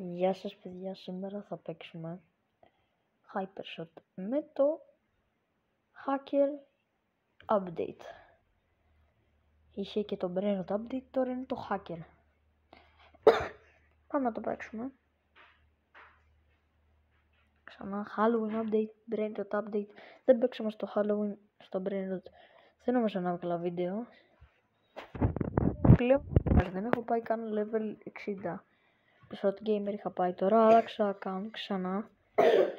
Γεια σας παιδιά, σήμερα θα παίξουμε Hypershot με το Hacker Update. Είχε και το Brainrot Update, τώρα είναι το Hacker. Πάμε να το παίξουμε. Ξανά Halloween Update, Brainrot Update. Δεν παίξαμε στο Halloween, στο Brainrot. Δεν νομίζω να έβγαλα βίντεο. Πλέον δεν έχω πάει καν level 60. Shot Gamer είχα πάει, τώρα άλλαξα account ξανά.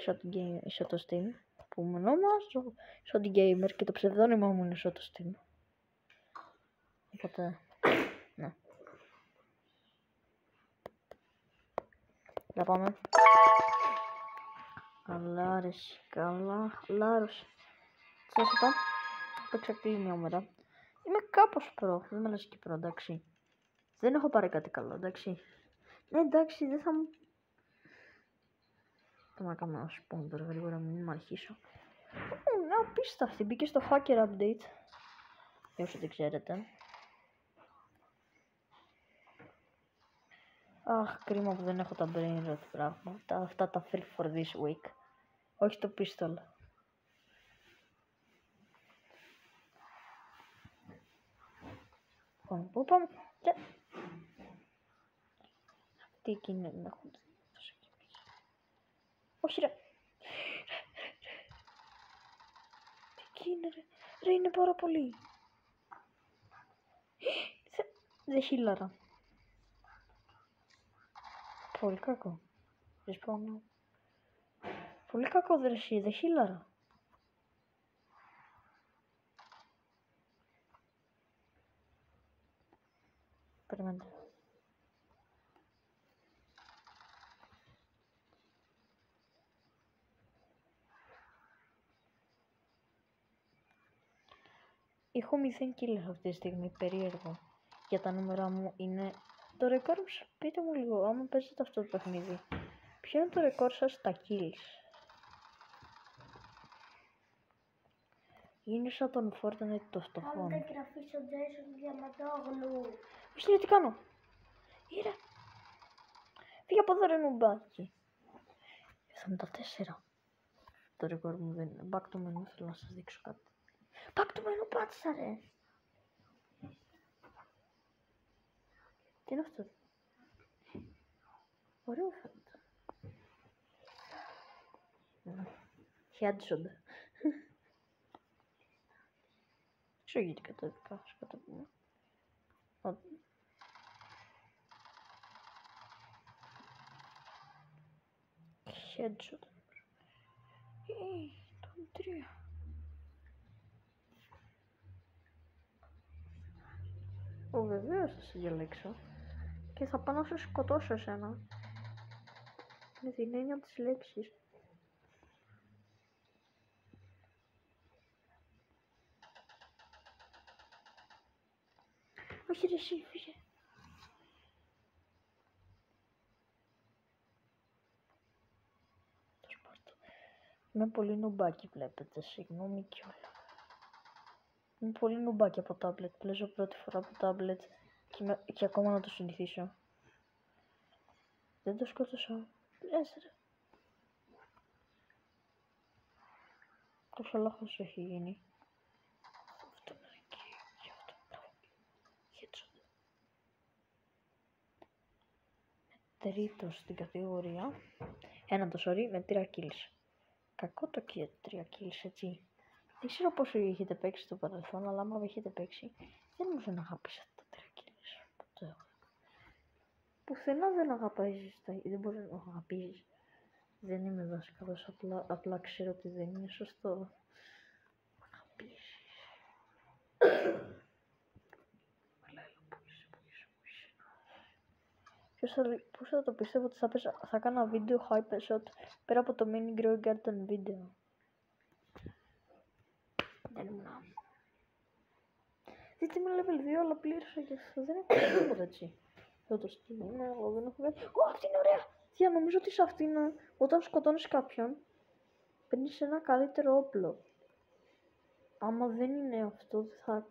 Shot Steam που με ονομάζω Shot Gamer και το ψευδόνυμο μου είναι Shot Steam. Οπότε, ναι. Θα πάμε. Καλά ρε, χαλάρωση. Σας είπα, παίξα κλείνει όμερα. Είμαι κάπως προ, δεν με λες και προ, εντάξει. Δεν έχω πάρει κάτι καλό, εντάξει. Ναι, εντάξει, δεν θα μου... Θα μου κάνω ένα σπον τώρα γρήγορα, μην μ' αρχίσω. Ναι, απίστευτη, μπήκε στο Hacker Update. Για όσοι δεν ξέρετε. Αχ, κρίμα που δεν έχω τα Brainrot πράγματα. Αυτά τα free for this week. Όχι το pistol. Λοιπόν, πού πάμε. Τι εκείνη δεν έχουν. Όχι ρε. Τι εκείνη ρε. Ρε είναι πάρα πολύ. Δεν χείλαρα. Πολύ κακό. Respawn. Πολύ κακό δεν χείλαρα. Περιμένετε. Έχω 0 kills αυτή τη στιγμή, περίεργο. Για τα νούμερα μου είναι το ρεκόρ σας. Πείτε μου λίγο, άμα παίζετε αυτό το παιχνίδι. Ποιο είναι το ρεκόρ σας στα kills. Είναι σαν τον Fortnite το φτωχόν. Αν εγγραφείς ο Jason Διαμαντόγλου. Όχι, τι κάνω. Ήρα. Φύγε από εδώ ρε νουμπάκι. Ήρθαμε τα 4. Το ρεκόρ μου δεν είναι. Back to menu, θέλω να σας δείξω κάτι. Back to menu πάτησα ρε. Τι είναι αυτό. Ωραίο φαίνεται. Headshot. Ξέρω γιατί κατέβηκα. Σκοτώπημα. Headshot. Τον 3. Βεβαίως θα σε διαλέξω. Και θα πάω να σε σκοτώσω εσένα. Με την έννοια της λέξης. Όχι ρε εσύ, φύγε. Είμαι πολύ νουμπάκι βλέπετε, συγγνώμη κιόλα. Είμαι πολύ νουμπάκι από τάμπλετ, παίζω πρώτη φορά από τάμπλετ και ακόμα να το συνηθίσω. Δεν το σκότωσα. Λες ρε. Κάποιο λάθος έχει γίνει. Αυτό είναι εκεί και αυτό. Headshot. Τρίτος στην κατηγορία. Με 3 kills. Κακό το 3 kills έτσι. Δεν ξέρω πόσο έχετε παίξει στο παρελθόν, αλλά άμα έχετε παίξει, δεν νομίζω να αγαπήσετε τα 3 kills. Ποτέ. Πουθενά δεν αγαπήσεις, δεν μπορεί να αγαπήσεις. Δεν είμαι δάσκαλος, απλά ξέρω ότι δεν είναι σωστό. Αγαπήσεις. Πώς θα το πιστεύω ότι θα κάνω βίντεο Hypershot πέρα από το Mini Grow Garden βίντεο. Δεν ήμουν. Δείτε με level 2 αλλά πλήρωσα και αυτό δεν έχω τίποτα έτσι. Θα το στείλω, εγώ δεν έχω βγάλει. Αυτή είναι ωραία! Τι νομίζω ότι σε αυτήν όταν σκοτώνεις κάποιον παίρνεις ένα καλύτερο όπλο. Άμα δεν είναι αυτό θα...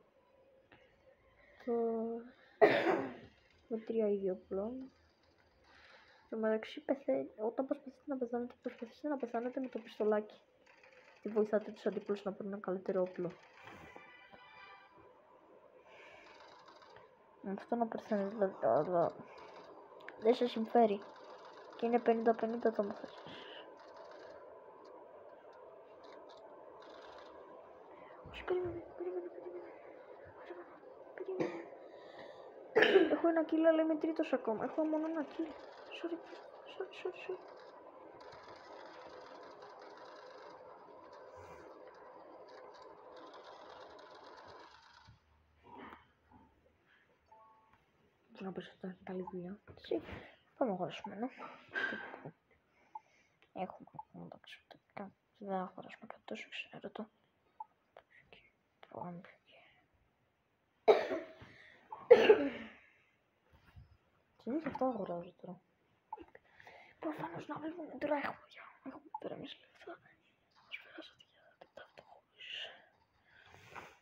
Το... με 3 ίδιο όπλο. Στο μεταξύ όταν προσπαθείτε να πεθάνετε, προσπαθήστε να πεθάνετε με το πιστολάκι. Τι βοηθάτε τους αντίπλους να βρουν ένα καλύτερο όπλο. Με αυτό να πεθάνετε δηλαδή, αλλά δεν σε συμφέρει. Και είναι 50-50 το μαθαίνεις. Όχι, περίμενε. Έχω ένα kill, αλλά είμαι τρίτος ακόμα. Έχω μόνο ένα kill. Sorry. Και να πεις ότι καλή δουλειά. Έτσι. Πάμε αγοράσουμε ένα. Έχουμε ακόμα εντάξει. Δεν θα αγοράσουμε κάτι τόσο ξενέρωτο. Πάμε. Συνήθως αυτό αγοράζω τώρα. Προφανώς να βλέπουμε τώρα έχουμε τώρα εμείς λεφτά. Ας πέρασατε για τα φτωχούς.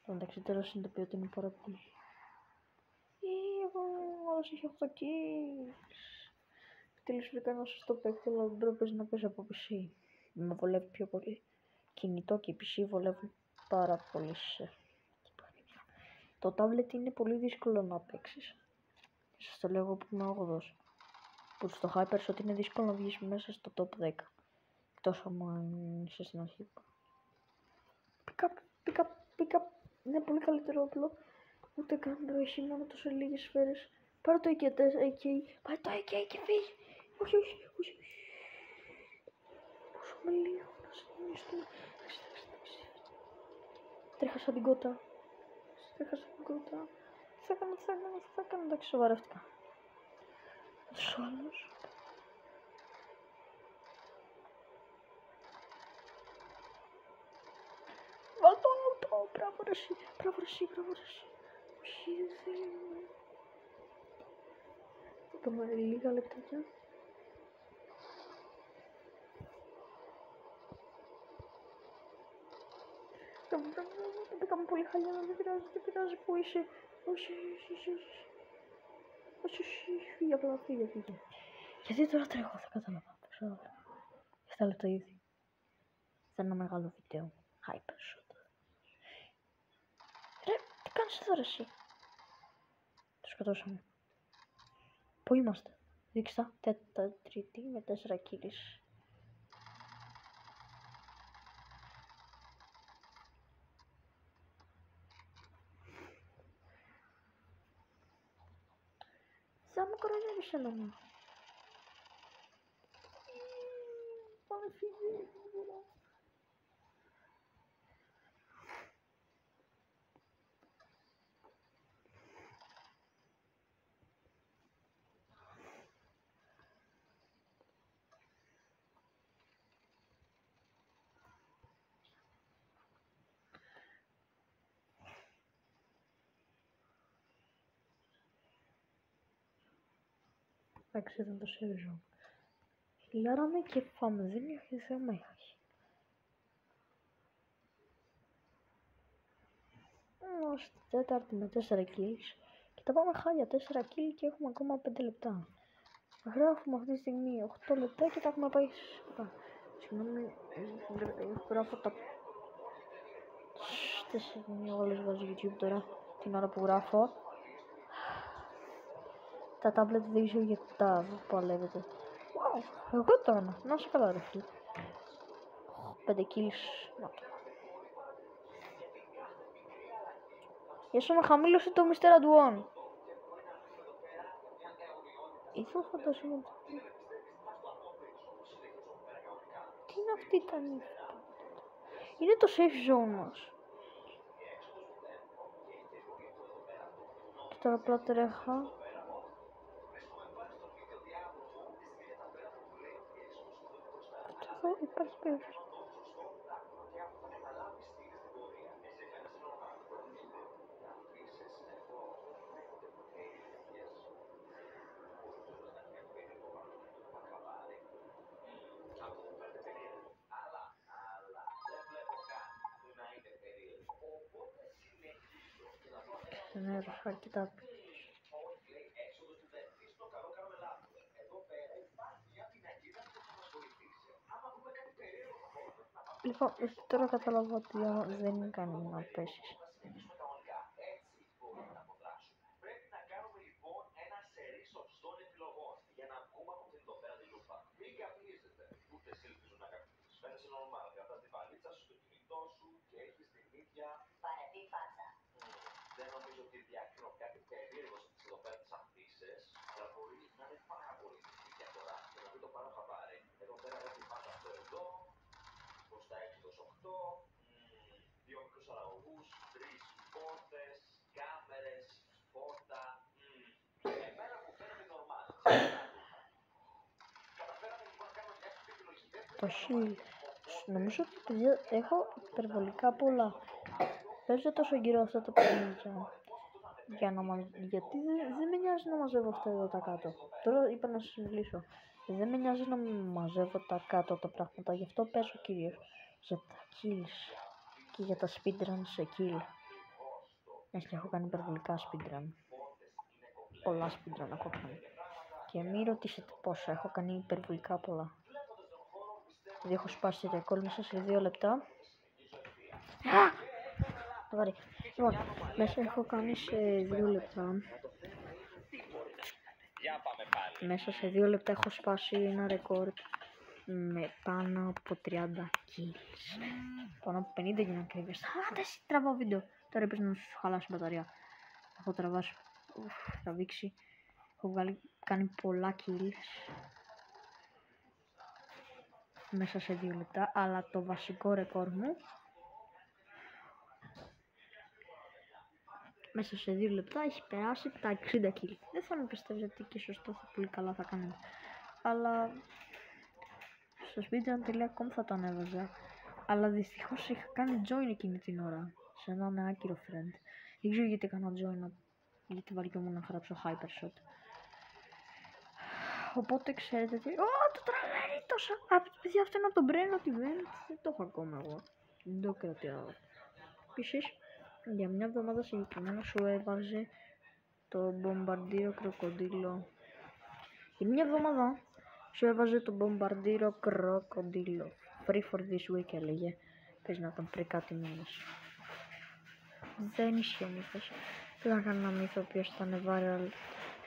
Εντάξει τώρα συνειδητοποιώ ότι είναι πάρα πολύ. Όλος έχει 8 kills. Τέλος βρήκα ένα σωστό παίκτη, αλλά δεν πρέπει να παίζει από PC. Με βολεύει πιο πολύ. Κινητό και PC βολεύει πάρα πολύ σε παιχνίδια. Το tablet είναι πολύ δύσκολο να παίξεις. Σας το λέω εγώ που είμαι 8ος. Που στο Hypers ότι είναι δύσκολο να βγεις μέσα στο top 10. Εκτός άμα είσαι στην αρχή. Pick up. Είναι πολύ καλύτερο όπλο. Ούτε καν το έχει μόνο τόσο λίγες σφαίρες. Πάρε το AK. Πάρε το AK και φύγει. Όχι. Πόσο με λίγο να συνεχιστούμε. Τρέχα σαν την κότα. Τι θα έκανα, εντάξει σοβαρεύτηκα. Τους άλλους. Βάλ το auto, μπράβο ρε εσύ. Όχι, δεν θέλω. Θα πάμε λίγα λεπτάκια. Δεν πήγαμε πολύ χαλιά, δεν πειράζει που είσαι. Όχι. Φύγε. Γιατί τώρα τρέχω, θα καταλάβω. 7 λεπτά ήδη. Θα είναι ένα μεγάλο βίντεο. Hypershot. Ρε, τι κάνεις εδώ ρε εσύ. Το σκοτώσαμε. Πού είμαστε. Δείξτε τρίτη με 4 kills. Θα μου κοροϊδεύεις εμένα. Πάμε φύγει. Εντάξει, ήταν το σερβιζό. Χιλιάραμε και πάμε, δεν έχει θέμα, έχει. Στη τέταρτη με 4 kills. Και τα πάμε χάλια, 4 kills και έχουμε ακόμα 5 λεπτά. Γράφουμε αυτή τη στιγμή 8 λεπτά και τα έχουμε πάει σκοτά. Συγγνώμη, γράφω τα... Τι στιγμή όλες βάζω YouTube τώρα, την ώρα που γράφω. Τα tablet δεν ξέρω γιατί τα παλεύετε. Wow, εγώ τώρα, να σε καλά ρε φίλε. 5 kills, να το. Ίσως να χαμήλωσε το Mr. Adwan. Ήθελα φαντασμό. Τι είναι αυτή η τανή. Είναι το safe zone μας. Και τώρα απλά τρέχα. Εδώ υπάρχει περίπτωση. Ναι, αρκετά. Λοιπόν, τώρα κατάλαβα ότι δεν κάνει να πέσεις. Το χιλ. Νομίζω ότι παιδιά, έχω υπερβολικά πολλά. Παίζω τόσο καιρό αυτά τα παιχνίδια. Γιατί δεν με νοιάζει να μαζεύω αυτά εδώ τα κάτω. Τώρα είπα να σας μιλήσω. Δεν με νοιάζει να μαζεύω τα κάτω τα πράγματα. Γι' αυτό παίζω κυρίως για τα kills και για τα speedrun σε kill. Έτσι έχω κάνει υπερβολικά speedrun. Πολλά speedrun έχω κάνει. Και μην ρωτήσετε πόσα, έχω κάνει υπερβολικά πολλά. Δηλαδή έχω σπάσει ρεκόρ μέσα σε 2 λεπτά. Λοιπόν, μέσα έχω κάνει σε 2 λεπτά. Μέσα σε 2 λεπτά έχω σπάσει ένα ρεκόρ με πάνω από 30 kills. Πάνω από 50 για να κρύβεις. Άντε εσύ τραβάω βίντεο. Τώρα είπες να σου χαλάσει η μπαταρία. Έχω τραβήξει. Έχω κάνει πολλά kills. Μέσα σε 2 λεπτά. Αλλά το βασικό ρεκόρ μου μέσα σε 2 λεπτά έχει περάσει τα 60 kills. Δεν θα με πιστεύετε και σωστό, θα πολύ καλά θα κάνετε. Αλλά στο speedrun.com θα το ανέβαζα. Αλλά δυστυχώς είχα κάνει join εκείνη την ώρα. Σε έναν άκυρο friend. Δεν ξέρω γιατί έκανα join. Γιατί βαριόμουν να γράψω hypershot. Οπότε ξέρετε τι. Το τραβέρει τόσο. Παιδιά, αυτό είναι από το Brain Event. Δεν το έχω ακόμα εγώ. Δεν το κρατάω. Επίσης, για μια εβδομάδα συγκεκριμένα σου έβαζε το μπομπαρντήρο κροκοντήλο. Για μια εβδομάδα σου έβαζε το μπομπαρντήρο κροκοντήλο. Free for this week έλεγε. Πες να ήταν πριν κάτι μήνες. Δεν ισχύει ο μύθος. Δεν θα κάνω ένα μύθο ο οποίος ήταν viral.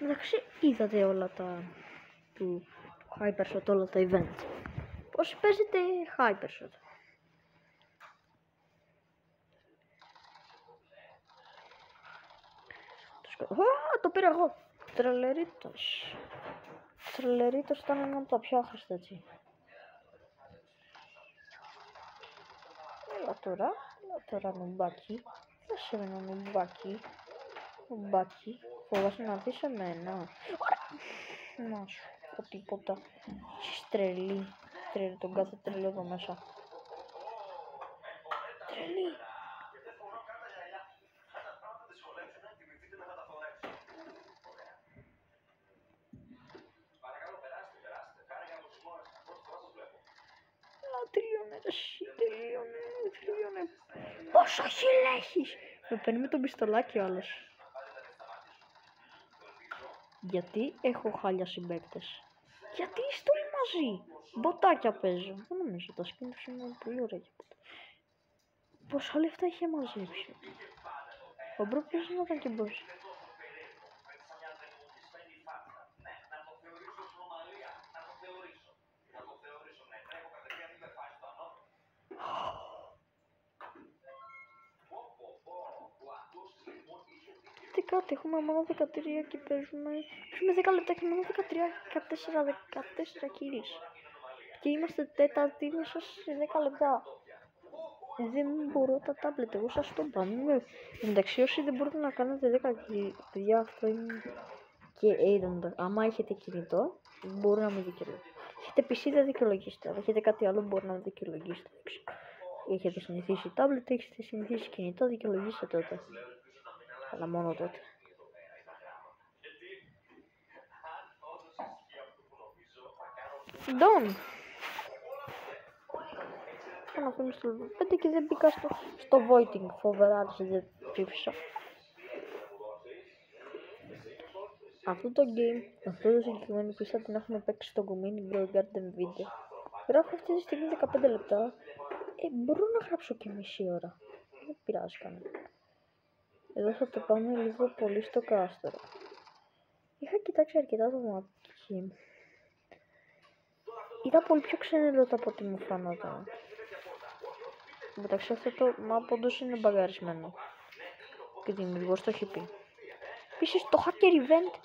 Εντάξει, είδατε όλα τα του hypershot, όλα τα event. Πώς παίζετε hypershot. Το πήρα εγώ. Τρελερίτος. Τρελερίτος ήταν ένα από τα πιο άχρηστα έτσι. Έλα τώρα νουμπάκι. Δεν σε ένα νουμπάκι. Φοβάσαι να δεις εμένα. Να σου πω τίποτα. Τρελή. Τον κάθε τρελό εδώ μέσα. Τρελή. Τελείωνε. Πόσο χιλ έχεις. Με παίρνει με τον πιστολάκι ο άλλος. Γιατί έχω χάλια συμπαίκτες. Γιατί είστε όλοι μαζί. Μποτάκια παίζω. Δεν νομίζω, τα σκηνή τους είναι πολύ ωραία για ποτέ. Πόσα λεφτά είχε μαζέψει. Ο Μπροκ ποιος να ήταν και μπρος. Τι κάτι, έχουμε μόνο 13 και παίζουμε 10 λεπτά και μόνο 14 kills. Και είμαστε τέταρτη μέσα σε 10 λεπτά. Δεν μπορώ τα τάμπλετ, εγώ σας το είπα. Εντάξει, όσοι δεν μπορείτε να κάνετε 10 kills, παιδιά, αυτό είναι και άμα έχετε κινητό, μπορεί να μην δικαιολογήσετε. Έχετε PC, δεν δικαιολογήσετε. Αν έχετε κάτι άλλο, μπορεί να δικαιολογήσετε. Έχετε συνηθίσει τάμπλετ, έχετε συνηθίσει κινητό, δικαιολογήσετε τότε. Αλλά μόνο τότε. Ντόν! Θα να φύγουμε στο level 5 και δεν μπήκα στο voting. Φοβερά, δεν ψήφισα. Αυτό το game, αυτό το συγκεκριμένο που την έχουμε παίξει στο Community Bro Garden Video. Γράφω αυτή τη στιγμή 15 λεπτά Μπορώ να γράψω και μισή ώρα. Δεν πειράζει κανένα. Εδώ θα το πάμε λίγο πολύ στο κάστρο. Είχα κοιτάξει αρκετά το μάτι. Ήταν πολύ πιο ξενερώτα από ό,τι μου φάνονταν. Μεταξύ αυτό το map όντως είναι μπαγκαρισμένο. Και δημιουργός το έχει πει. Επίσης το hacker event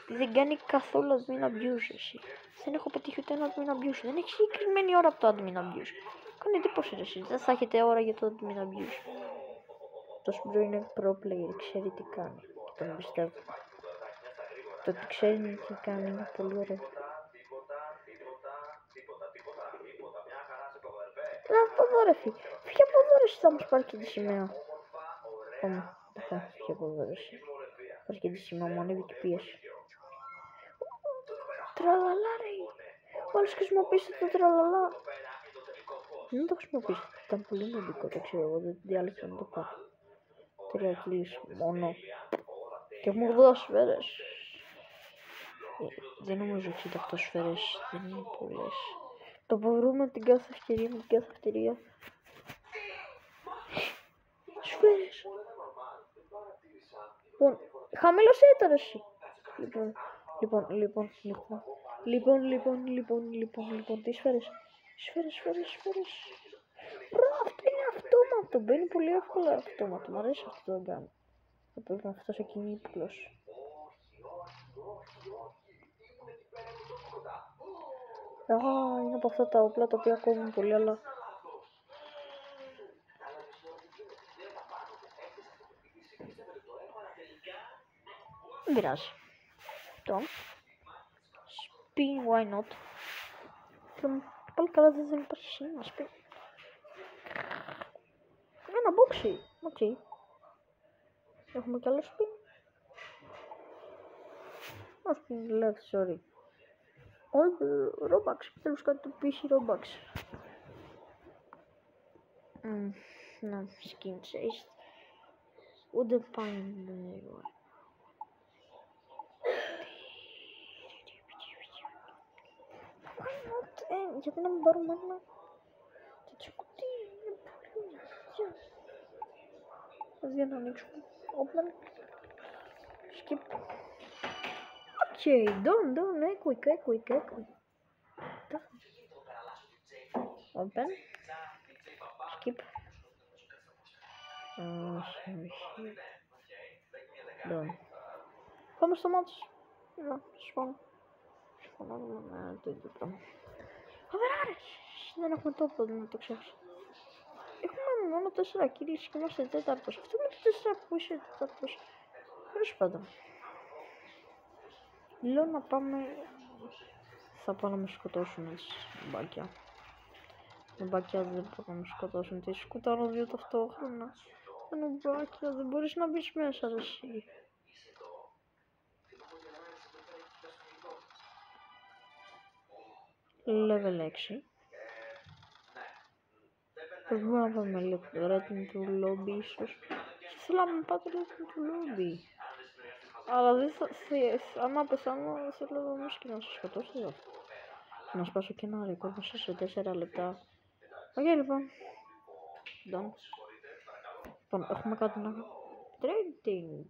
δεν κάνει καθόλου admin abuse εσύ. Δεν έχω πετύχει ούτε ένα admin abuse. Δεν έχει συγκεκριμένη ώρα από το admin abuse. Κάνει εντύπωση εσείς. Δεν θα έχετε ώρα για το admin abuse. Το Σπύρο είναι pro player, ξέρει τι κάνει. Και τον πιστεύω. Το ότι ξέρει τι κάνει είναι πολύ ωραίο. Να από εδώ ρε φίλε. Φύγε από εδώ ρε εσύ, θα μας πάρει και τη σημαία. Πάμε, φύγε από εδώ ρε εσύ. Πάρει και τη σημαία μου, ανέβει και πίεση. Τραλαλά ρε. Ο άλλος χρησιμοποίησε το τραλαλά. Δεν το χρησιμοποίησε, ήταν πολύ μοντικό, το ξέρω εγώ, δεν διάλεξα να το πάρω. 3 kills μόνο. Και έχουμε 80 σφαίρες. Δεν νομίζω 68 σφαίρες, δεν είναι πολλές. Το μπορούμε την κάθε ευκαιρία, με την κάθε ευκαιρία. Σφαίρες. Λοιπόν, χαμήλωσέ το ρε εσύ. Λοιπόν, τι σφαίρες. Σφαίρες. Αυτό είναι αυτόματο, μπαίνει πολύ εύκολα αυτόματο. Μ' αρέσει αυτό το gun. Θα πρέπει να αυτός ο κινήτουλος. Είναι από αυτά τα όπλα τα οποία κόβουν πολύ, αλλά... Δεν πειράζει. Τον. Spin, why not. Πάλι καλά δεν υπάρχει σύνομα spin. Ένα boxy. Οκ. Έχουμε κι άλλο spin. Ω spin left, sorry. Robux, τέλος κάτι του PC Robux. Να, skin chase. Ούτε πάει λίγο. Γιατί να μην πάρουμε ένα τέτοιο κουτί, είναι πολύ ωραία. Για να ανοίξουμε. Open. Skip. Okay, done, quick. Open. Skip. Done. Πάμε στο μάτι. Σπάνω με το ίδιο πράγμα. Αβεράρες! Δεν έχουμε τόπο, δεν το ξέρεις. Έχουμε μόνο 4 κυρίες και είμαστε τέταρτος. Αυτό με το 4 που είσαι τέταρτος. Τέλος πάντων. Λέω να πάμε... Θα πάω να με σκοτώσουν έτσι, μπάκια. Τα μπάκια δεν μπορούν να με σκοτώσουν. Τι σκουτάρω 2 ταυτόχρονα. Ένα μπάκια, δεν μπορείς να μπεις μέσα ρε εσύ. Level 6. Μπορούμε να πάμε λίγο rating του lobby ίσως. Θέλω να πάτε rating του lobby. Αλλά δεν θα... άμα πεθάνω θέλω όμως και να σας σκοτώσω εδώ. Να σπάσω και ένα ρεκόρ μέσα σε 4 λεπτά. Οκ, λοιπόν. Done. Λοιπόν, έχουμε κάτι να... Trading.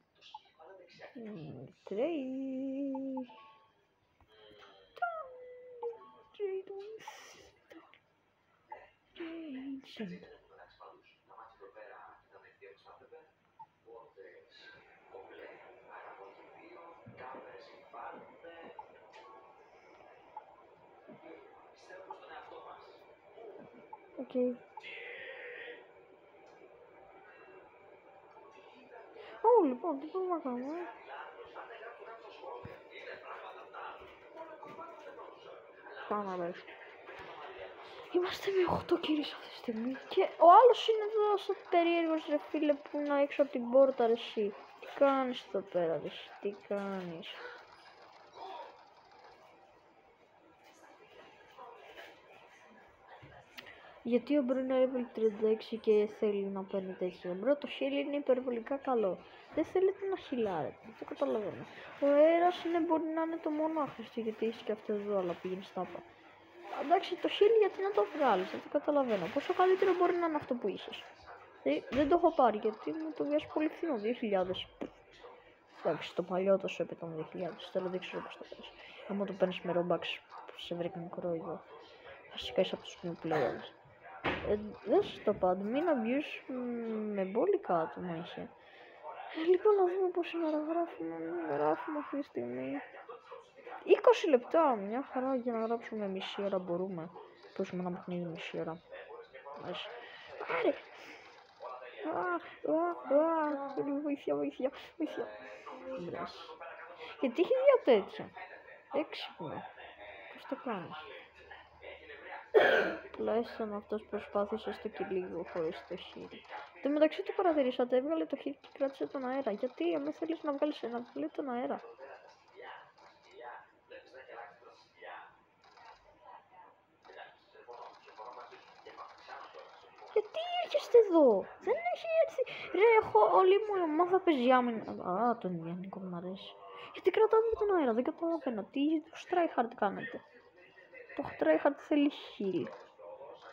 Okay. Λοιπόν, τι μπορούμε να κάνουμε. Πάμε. Είμαστε με 8 κύριες αυτή τη στιγμή. Και ο άλλος είναι εδώ στο περίεργος ρε φίλε που είναι έξω από την πόρτα ρε εσύ. Τι κάνεις εδώ πέρα ρε εσύ, τι κάνεις. Γιατί ο Μπρο είναι level 36 και θέλει να παίρνει τέτοιο. Μπρο το χείλ είναι υπερβολικά καλό. Δεν θέλετε να χειλάρετε, δεν το καταλαβαίνω. Ο αέρας μπορεί να είναι το μόνο άχρηστο γιατί είσαι και αυτό εδώ αλλά πήγαινε στάπα. Εντάξει, το χείλ γιατί να το βγάλεις, δεν το καταλαβαίνω. Πόσο καλύτερο μπορεί να είναι αυτό που είχες. Δεν το έχω πάρει γιατί μου το βγάζει πολύ φθηνό, 2.000. Εντάξει, το παλιό το σου έπαιρνε των 2.000, τώρα δεν ξέρω πώς το παίρνεις. Άμα το παίρνεις με Robux, σε βρήκα μικρό εδώ. Βασικά είσαι από τους new players. Δεν σου το πάντω, μην abuse με μπόλικα άτομα είχε. Λοιπόν, να δούμε πόση ώρα γράφουμε αυτή τη στιγμή. 20 λεπτά, μια χαρά για να γράψουμε μισή ώρα μπορούμε. Πούσουμε ένα παιχνίδι μισή ώρα. Άρε! Βοήθεια. Γιατί έχει δύο τέτοια. Έξυπνο. Πώς το κάνεις. Τουλάχιστον αυτός προσπάθησε στο και λίγο χωρίς το χείλ. Εν τω μεταξύ το παρατηρήσατε, έβγαλε το χείλ και κράτησε τον αέρα. Γιατί, αν θέλεις να βγάλεις ένα, βγάλει τον αέρα. Γιατί έρχεστε εδώ, δεν έχει έτσι. Ρε, έχω όλη μου η ομάδα παίζει άμυνα. Α, τον Ιαννίκο μου αρέσει. Γιατί κρατάτε τον αέρα, δεν καταλαβαίνω. Τι είδους tryhard κάνετε. Το tryhard θέλει χείλ.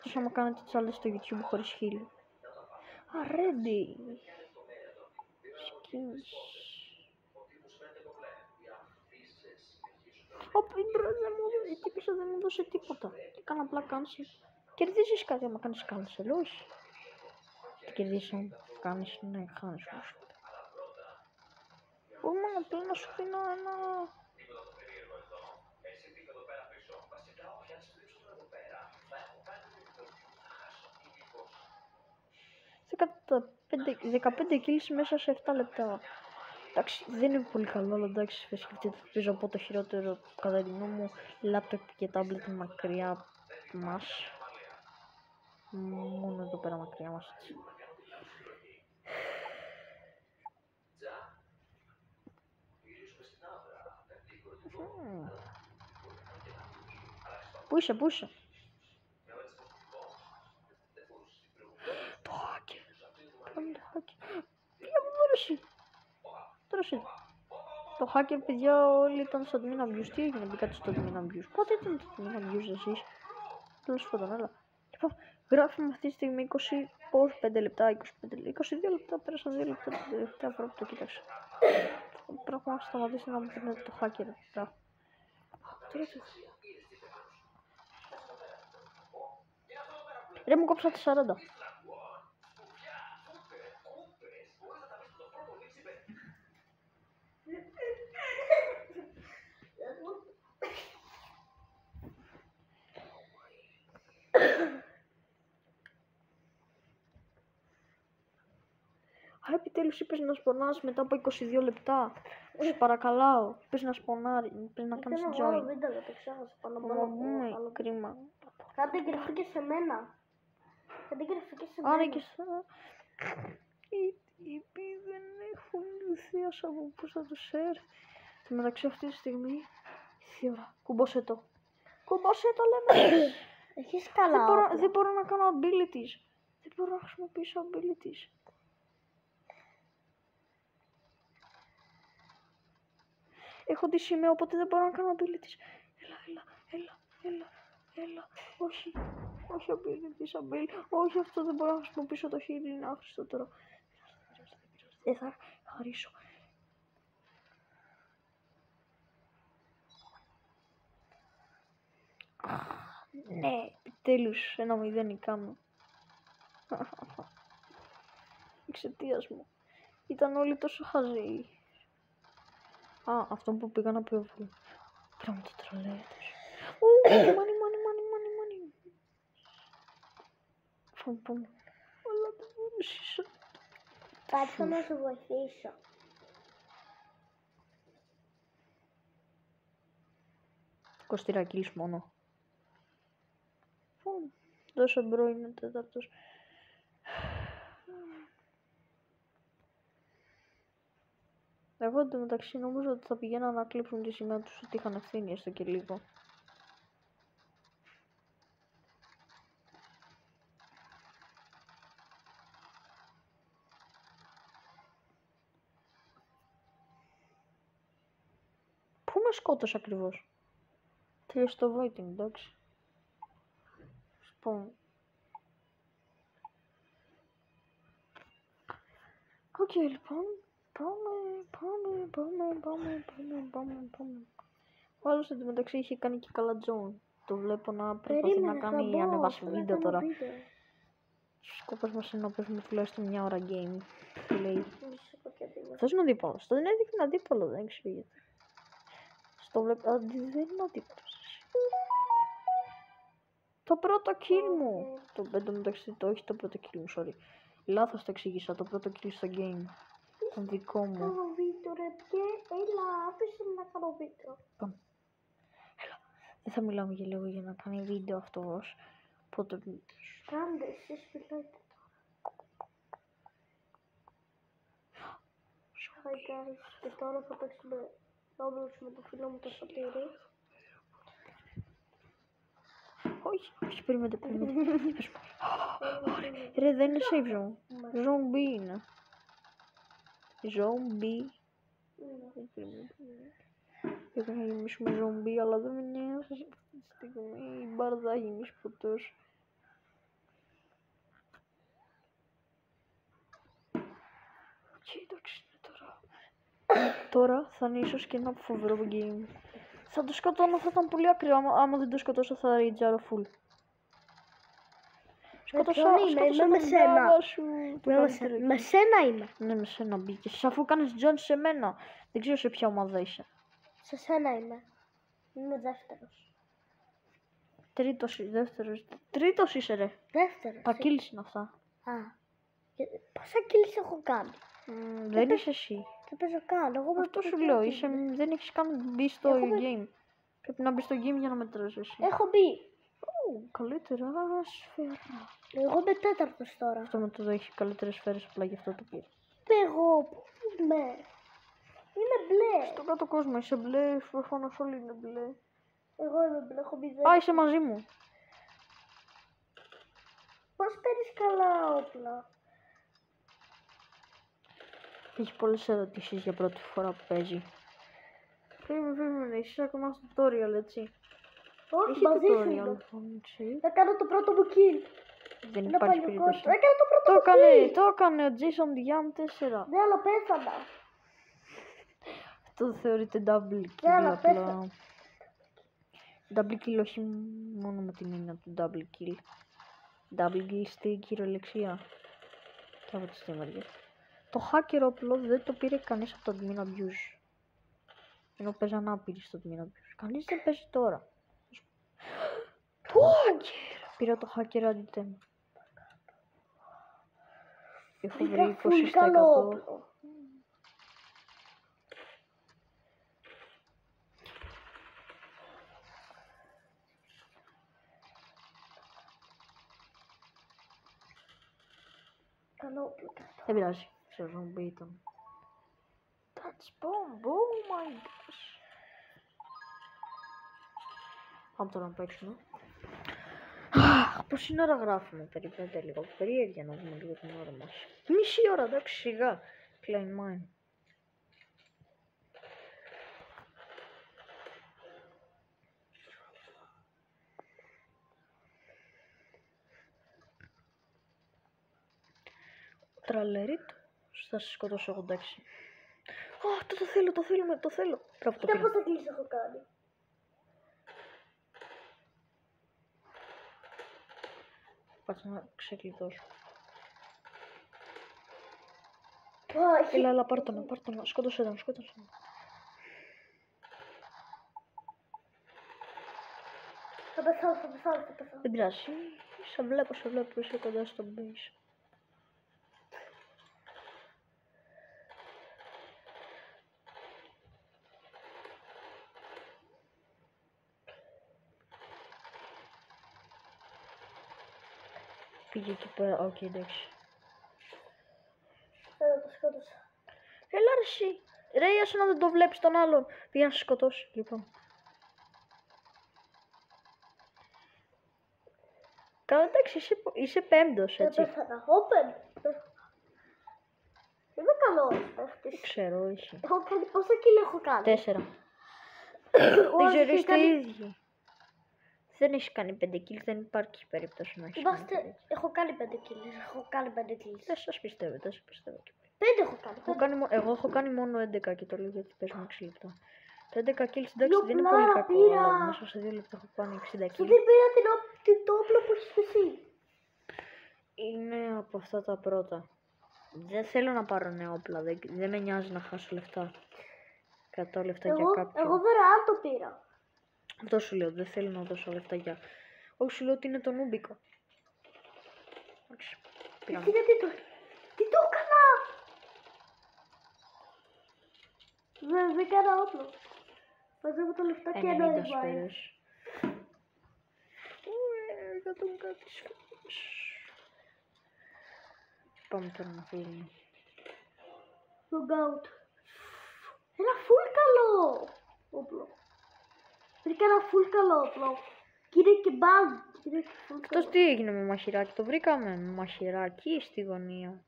Τους άμα κάνετε τσάλες στο YouTube χωρίς χείλ. Α, ready. Skins. Η τύπησα δεν μου δώσε τίποτα. Έκανα απλά cancel. Κερδίζεις κάτι άμα κάνεις cancel, όχι. Τι κερδίζεις αν κάνεις, ναι, χάνεις όμως. Μπορούμε απλά να σου δίνω ένα... «15 kills μέσα σε 7 λεπτά». Εντάξει, δεν είναι πολύ καλό, αλλά εντάξει, σκεφτείτε, παίζω από το χειρότερο κατά τη γνώμη μου λάπτοπ και τάμπλετ μακριά μας. Μόνο εδώ πέρα μακριά μας, έτσι. Πού είσαι. Το hacker. Κάνε το hacker. Πήγα μου δώρωση. Το hacker, παιδιά, όλοι ήταν στο admin abuse. Τι έγινε, μπήκατε στο admin abuse. Πότε ήταν το admin abuse εσείς. Τέλος πάντων, έλα. Λοιπόν, γράφουμε αυτή τη στιγμή 25 λεπτά, 22 λεπτά, πέρασαν 2 λεπτά την τελευταία φορά που το κοίταξα. Πρέπει να σταματήσει να μου φαίνεται το hacker. Ρε, μου κόψα τη 40. Α, επιτέλους είπες να σπονάς μετά από 22 λεπτά. Σε παρακαλάω. Είπες να σπονάρει, είπες να κάνεις join. Θέλω βίντεο, δεν το ξέχασα πάνω. Κρίμα. Κάντε εγγραφή και σε μένα. Άρα και σε... Οι τύποι δεν έχουν ιδέα από πώς θα τους έρθει. Και μεταξύ αυτή τη στιγμή... Τι ώρα. Κουμπώσε το, λέμε. Έχεις καλά. Δεν μπορώ να κάνω abilities. Δεν μπορώ να χρησιμοποιήσω abilities. Έχω τη σημαία, οπότε δεν μπορώ να κάνω abilities. Έλα. Όχι abilities. Όχι, αυτό δεν μπορώ να χρησιμοποιήσω το χείλι. Είναι άχρηστο τώρα. Δεν θα χαρίσω. Ναι, επιτέλους, ένα μηδενικά μου. Εξαιτίας μου. Ήταν όλοι τόσο χαζοί. Α, αυτό που πήγα να πει. Πρέπει να το τρολέτε. Money. Αλλά δεν μπορούσα. Κάτσε να σου βοηθήσω. Κοστήρα kills μόνο. Τόσο μπρο είναι τέταρτος. Εγώ εντωμεταξύ νομίζω ότι θα πηγαίνω να κλείψουν τη σημαία τους ότι είχαν ευθύνη έστω και λίγο. Πού με σκότωσε ακριβώς. Τελείωσε το voting, εντάξει. Λοιπόν. Οκ, λοιπόν. Πάμε. Ο άλλος εντωμεταξύ είχε κάνει και καλά τζον. Το βλέπω να προσπαθεί να κάνει ανεβάσει βίντεο τώρα. Σκοπός μας είναι να παίζουμε τουλάχιστον μια ώρα game. Τι λέει. Αυτός είναι ο αντίπαλος. Το δεν έδειχνε αντίπαλο, δεν ξέρω γιατί. Στο βλέπω. Δεν είναι αντίπαλος. Το πρώτο kill μου. Το εντωμεταξύ το όχι το πρώτο kill μου, sorry. Λάθος το εξήγησα. Το πρώτο kill στο game. Τον δικό μου. Κάνω βίντεο ρε και έλα άφησε να κάνω βίντεο. Δεν θα μιλάμε για λίγο για να κάνει βίντεο αυτός. Πότε... Κάντε εσείς μιλάτε τώρα. Hi guys, και τώρα θα παίξουμε Roblox με το φίλο μου το Σωτήρη. Όχι, περιμένετε. Ρε, δεν είναι safe zone. Zombie είναι. Zombie. Πρέπει να γεμίσουμε zombie, αλλά δεν με νοιάζει αυτή τη στιγμή. Η μπάρδα έχει γεμίσει ποτός. Κοίταξε τώρα. Τώρα θα είναι ίσως και ένα φοβερό game. Θα το σκοτώνω, θα ήταν πολύ ακραίο. Άμα δεν το σκοτώσω θα ριτζάρω full. Σκότωσα με σένα. Με σένα είμαι. Ναι, με σένα μπήκες. Αφού κάνεις John σε μένα. Δεν ξέρω σε ποια ομάδα είσαι. Σε σένα είμαι. Είμαι δεύτερος. Τρίτος είσαι ρε. Δεύτερος. Τα kills είναι αυτά. Α. Πόσα kills έχω κάνει. Δεν είσαι εσύ. Δεν παίζω καν. Αυτό σου λέω. Δεν έχεις καν μπει στο game. Πρέπει να μπει στο game για να μετράς εσύ. Έχω μπει. Καλύτερα σφαίρα. Εγώ είμαι τέταρτος τώρα. Αυτό με το εδώ έχει καλύτερες σφαίρες, απλά γι' αυτό το πήρα. Εγώ πού είμαι. Είμαι μπλε. Στον κάτω κόσμο είσαι μπλε, προφανώς όλοι είναι μπλε. Εγώ είμαι μπλε, έχω μπει Α, είσαι μαζί μου. Πώς παίρνεις καλά όπλα. Έχει πολλές ερωτήσεις για πρώτη φορά που παίζει. Περίμενε, είσαι ακόμα στο tutorial, έτσι. Όχι, έχει μαζί σου tutorial, είμαι. λοιπόν, έτσι. Θα κάνω το πρώτο μου kill. Δεν Είναι υπάρχει παλιό περίπτωση. κόσμο. Έκανα το πρώτο μου kill. Το έκανε ο Jason Diam 4. Ναι, αλλά πέθανα. Αυτό θεωρείται double kill, Ναι, αλλά απλά. Double kill όχι μόνο με την έννοια του double kill. Double kill στη κυριολεξία. Και από τις δύο μεριές. Το hacker όπλο δεν το πήρε κανείς από το admin abuse. Ενώ παίζαν άπειροι στο admin abuse. Κανείς δεν παίζει τώρα. Το hacker! Πήρα το hacker αντιτέμ. Έχω βρει 20%. Καλό. Δεν πειράζει. Σε ζομπί ήταν. That's bomb. Oh my gosh. Πάμε τώρα να παίξουμε. Πόση ώρα γράφουμε, περιμένετε λίγο. Περίεργα να δούμε λίγο την ώρα μας. Μισή ώρα, εντάξει, σιγά. Klein mine. Τραλερίτ. Θα σας σκοτώσω 86. Α, το θέλω. Μπράβο, το Κοίτα πήρα. πόσα kills έχω κάνει. Κάτσε να ξεκλειδώσω. Όχι. Έλα, πάρ' τον, σκότωσε τον. Θα πεθάνω. Δεν πειράζει. Σε βλέπω, είσαι κοντά στο base. Πήγε εκεί πέρα, οκ, εντάξει. Το σκότωσα. Έλα ρε εσύ. Ρε, άσε να δεν το βλέπεις τον άλλον. Πήγα να σε σκοτώσει, λοιπόν. Καλά, εντάξει, είσαι πέμπτος, έτσι. Πέθανα. Open. Είμαι καλός παίχτης. Δεν ξέρω, όχι. Έχω κάνει πόσα kill έχω κάνει. 4. Δεν ξέρω, είστε ίδιοι. Δεν έχεις κάνει 5 kills, δεν υπάρχει περίπτωση να έχεις κάνει 5 kills. Έχω κάνει 5 kills. Έχω κάνει 5 kills. Δεν σας πιστεύω, δεν σας πιστεύω. 5 έχω κάνει. Εγώ έχω κάνει μόνο 11 και το λέω γιατί παίζουμε 6 λεπτά. Τα 11 kills εντάξει Δυο δεν είναι πλάρα πολύ κακό, πήρα. αλλά μέσα σε 2 λεπτά έχω κάνει 60 Και kills. δεν πήρα το όπλο που έχεις εσύ. Είναι από αυτά τα πρώτα. Δεν θέλω να πάρω νέα όπλα, δεν με νοιάζει να χάσω λεφτά. 100 λεφτά για κάποιον. Εγώ δωρεάν το πήρα. Αυτό σου λέω, δεν θέλω να δώσω λεφτά για. Όχι, σου λέω ότι είναι το νούμπικο. Εντάξει, πήραμε. Τι το έκανα. Δεν έκανα όπλο. Μαζεύω τα λεφτά και ένα 90 revive. σφαίρες. Για τον κάτι σφαίρες. Πάμε τώρα να φύγουμε. Logout. Ένα full καλό όπλο. Βρήκα ένα full καλό όπλο. Και είναι και bug. Αυτός τι έγινε με μαχαιράκι, το βρήκαμε με μαχαιράκι στη γωνία.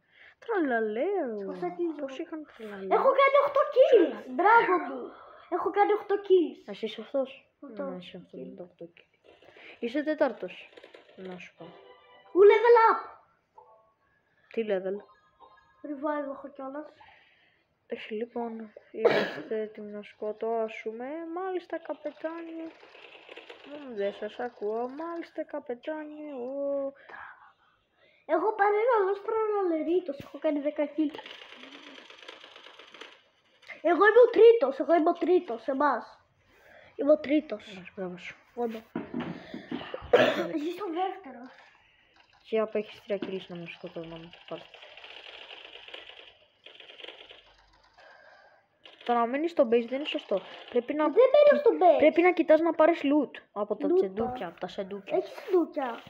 Τραλαλέω. Πώς είχαν τραλαλέω. Έχω κάνει 8 kills. Μπράβο μου. Έχω κάνει 8 kills. Εσύ είσαι αυτός. Αυτό. Ναι, είσαι αυτός με το 8 kills. Είσαι τέταρτος. Να σου πω. Ου level up. Τι level. Revive έχω κιόλας. Εσύ λοιπόν, είμαστε έτοιμοι να σκοτώσουμε. Μάλιστα καπετάνιε. Δεν σας ακούω. Μάλιστα καπετάνιε. Έχω πάρει ένα λόσπρο αναλερίτος. Έχω κάνει 10 kills. Εγώ είμαι ο τρίτος. Εμάς. Είμαι ο τρίτος. Μπράβο σου. Όντω. Εσύ είσαι ο δεύτερος. Και απ' έχεις 3 kills να με σκοτώνω να μου το πάρεις. Το να μένεις στο base δεν είναι σωστό. Πρέπει να, Δεν μπαίνω στο base. πρέπει να κοιτάς να πάρεις loot από τα Loot. τσεντούκια, από τα σεντούκια. Έχεις λούκια.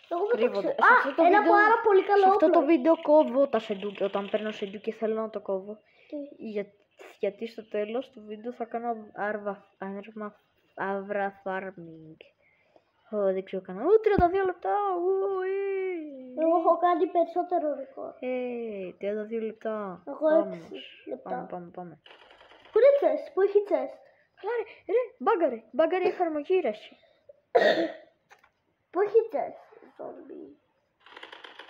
Εγώ δεν το Κρύβονται. ξέρω. Σε αυτό το Ένα βίντεο- πάρα πολύ καλό Σε αυτό όπλο. το βίντεο κόβω τα σεντούκια. Όταν παίρνω σεντούκια θέλω να το κόβω. Τι? Γιατί στο τέλος του βίντεο θα κάνω αύρα farming. Δεν ξέρω κανένα. 32 λεπτά. Εγώ έχω κάνει περισσότερο ρεκόρ. 32 λεπτά. Εγώ Πάμε 6 όμως. λεπτά. Πάμε. Πού είναι chest, πού έχει chest. Καλά ρε, μπάγκαρε. Μπάγκαρε εφαρμογή ρε. Πού έχει chest, zombie.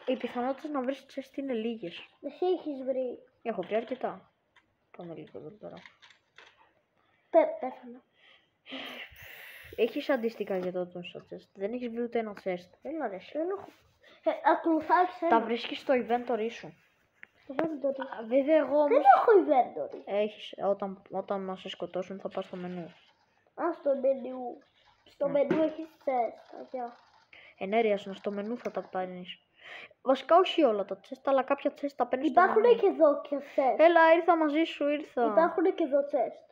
Οι πιθανότητες να βρεις chest είναι λίγες. Εσύ έχεις βρει. Έχω βρει αρκετά. Πάμε λίγο εδώ πέρα. Πέθανα. Έχεις αντίστοιχα για το στο chest. Δεν έχεις βρει ούτε ένα chest. Έλα ρε. Δεν έχω. Ακολουθάει Τα σένα. βρίσκεις στο inventory σου. Inventory. Βέβαια εγώ Δεν όμως... έχω inventory. Έχεις, όταν μας σε σκοτώσουν θα πας στο μενού. Α, στο μενού. Στο Ναι. μενού έχεις chest. Αγιά. Ενέργεια στο μενού θα τα πάρεις. Βασικά όχι όλα τα chest, αλλά κάποια chest τα παίρνεις στο Υπάρχουν μενού. και εδώ και chest. Έλα, ήρθα μαζί σου, ήρθα. Υπάρχουν και εδώ chest.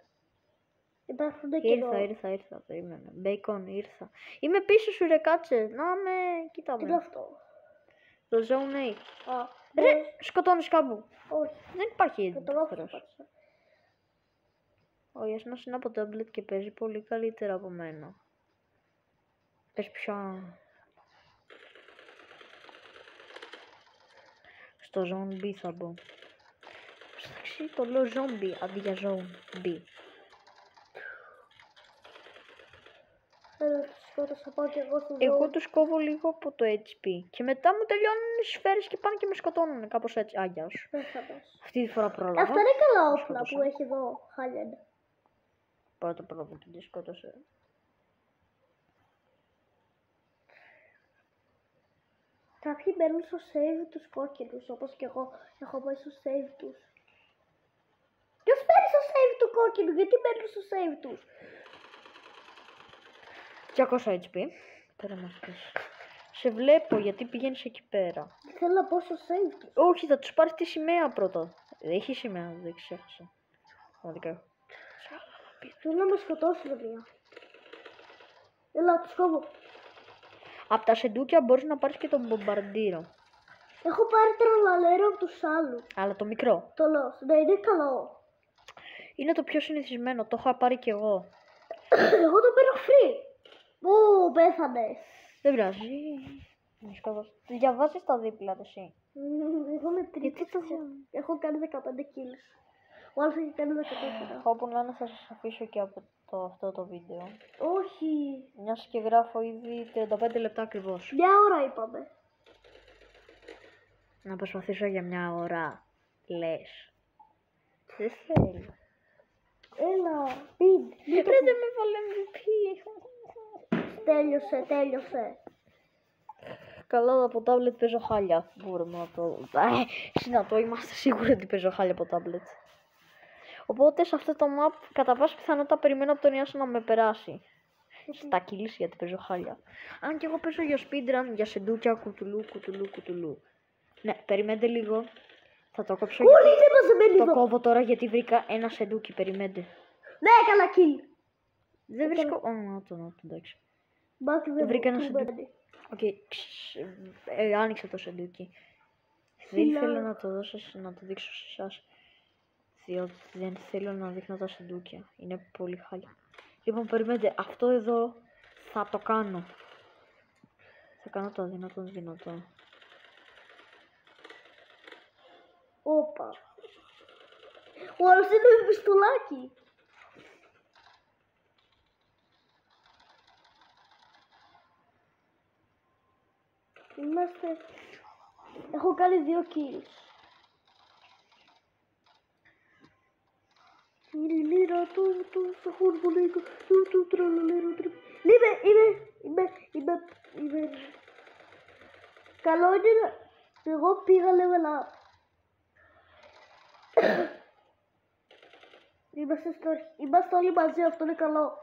Υπάρχουν και εδώ. Ήρθα, περίμενε. Bacon, ήρθα. Είμαι πίσω σου ρε, κάτσε. Να με, κοίτα Τι είναι με. αυτό. Το zone 8. Α, Ρε, σκοτώνεις κάπου. όχι. Δεν υπάρχει Θα το βάφω difference. Ο Ιασνός είναι από tablet και παίζει πολύ καλύτερα από μένα. Πες πια. Στο zone B θα μπω. Εντάξει, το λέω zombie αντί για zone B. Θέλω να τους σκότωσα, πάω και εγώ στο Εγώ ζώο. τους κόβω λίγο από το HP. Και μετά μου τελειώνουν οι σφαίρες και πάνε και με σκοτώνουν. Κάπως έτσι. Άγια σου. Πέθανες. Αυτή τη φορά πρόλαβα. Αυτά είναι καλά όπλα σκότωσα. που έχει εδώ. Χάλια είναι. Πρώτα πρόλαβα και τη σκότωσε. Κάποιοι μπαίνουν στο save τους κόκκινους, όπως και εγώ έχω πάει στο save τους. Ποιος μπαίνει στο save του κόκκινου, γιατί μπαίνουν στο save τους. 200 HP. Τώρα μας πεις. Σε βλέπω γιατί πηγαίνεις εκεί πέρα. Θέλω να πω στο save τους. Όχι, θα τους πάρεις τη σημαία πρώτα. Έχει σημαία, δεν ξέχασα. Πραγματικά. Θέλω να με σκοτώσουν μία. Έλα, τους κόβω. Από τα σεντούκια μπορείς να πάρεις και τον μπομπαρντήρο. Έχω πάρει τρολαλέρο από τους άλλους. Αλλά το μικρό. Το λέω, ναι, είναι καλό. Είναι το πιο συνηθισμένο, το έχω πάρει κι εγώ. Εγώ το παίρνω free. Ω, πέθανες. Δεν πειράζει. Διαβάζεις τα δίπλα, εσύ. Εγώ είμαι τρίτη. Γιατί το Έχω κάνει 15 kills. Ο άλλος έχει κάνει 14. Όπου να είναι θα σας αφήσω και από αυτό το βίντεο. Όχι. Μιας και γράφω ήδη 35 λεπτά ακριβώς. Μια ώρα είπαμε. Να προσπαθήσω για μια ώρα. Λες. Δεν θέλω. Έλα. Μην. Δεν με βάλε MVP. Τέλειωσε. Καλά, από τάμπλετ παίζω χάλια. Μπορούμε να το... Συνατό, είμαστε σίγουροι ότι παίζω χάλια από τάμπλετ. Οπότε σε αυτό το map κατά πάσα πιθανότητα περιμένω από τον Ιάσο να με περάσει. Στα kills γιατί παίζω χάλια. Αν και εγώ παίζω για speedrun, για σεντούκια, κουτουλού. Ναι, περιμένετε λίγο. Θα το κόψω. Όλοι είναι μαζεμένοι Το εδώ. κόβω τώρα γιατί βρήκα ένα σεντούκι, περιμένετε. Ναι, καλά kill. Δεν βρίσκω... να το εντάξει. Μπάκι δεν Βρήκα ένα του σεντούκι. μπαίνει. Οκ, άνοιξα το σεντούκι. Δεν Φιλά. θέλω να το δώσω, να το δείξω σε εσάς. Διότι δεν θέλω να δείχνω τα σεντούκια. Είναι πολύ χάλια. Λοιπόν, περιμένετε, αυτό εδώ θα το κάνω. Θα κάνω το δυνατό. Όπα. Ο άλλος είναι με πιστολάκι. Είμαστε... Έχω κάνει 2 kills. Λίρα του στο χώρο λίγο του τρολολέρο τρίπ. Είμαι. Καλό είναι να... Εγώ πήγα level up. Είμαστε όλοι μαζί, αυτό είναι καλό.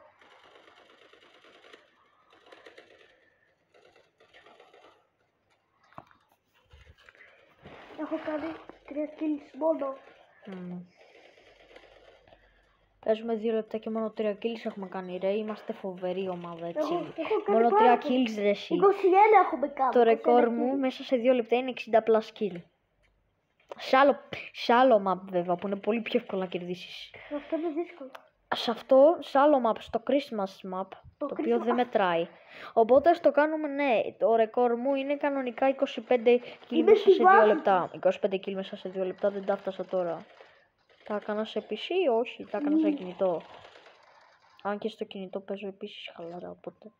Έχω κάνει 3 kills μόνο. Παίζουμε 2 λεπτά και μόνο 3 kills έχουμε κάνει ρε, είμαστε φοβερή ομάδα έτσι. Έχω κάνει Μόνο 3 πάρα kills ρε εσύ. 21 έχουμε κάνει. Το 21 ρεκόρ kills. μου μέσα σε 2 λεπτά είναι 60 plus kill. Σε άλλο map βέβαια που είναι πολύ πιο εύκολο να κερδίσεις. Αυτό είναι δύσκολο. Σε άλλο map, στο Christmas map, το οποίο δεν μετράει. Οπότε ας το κάνουμε, ναι, το ρεκόρ μου είναι κανονικά 25 kill μέσα σε 2 λεπτά. 25 kill μέσα σε 2 λεπτά δεν τα έφτασα τώρα. Τα έκανα σε PC, όχι, τα έκανα σε κινητό. Αν και στο κινητό παίζω επίσης χαλαρά, οπότε.